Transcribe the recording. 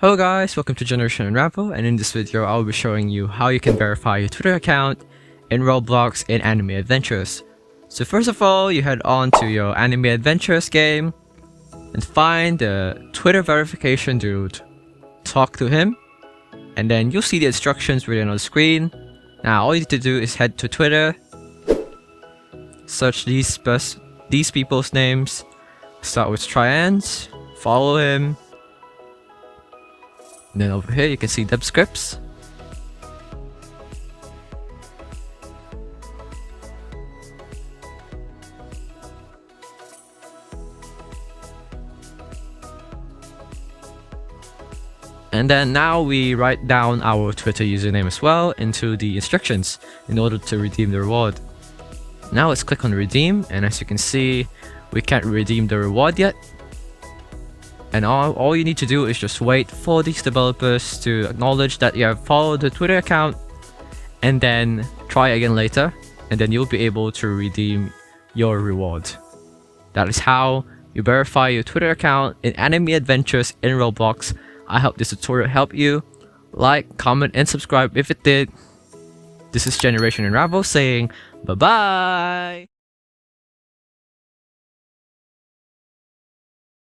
Hello guys, welcome to Generation Unravel, and in this video I'll be showing you how you can verify your Twitter account in Roblox in Anume Adventures. So first of all, you head on to your Anume Adventures game and find the Twitter verification dude. Talk to him, and then you'll see the instructions written on the screen. Now all you need to do is head to Twitter, search these people's names, start with Trians, follow him. And then over here you can see dub scripts. And then now we write down our Twitter username as well into the instructions in order to redeem the reward. Now let's click on redeem, and as you can see, we can't redeem the reward yet. And all you need to do is just wait for these developers to acknowledge that you have followed the Twitter account, and then try again later, and then you'll be able to redeem your reward. That is how you verify your Twitter account in Anume Adventures in Roblox. I hope this tutorial helped you. Like, comment, and subscribe if it did. This is Generation Unravel saying bye bye!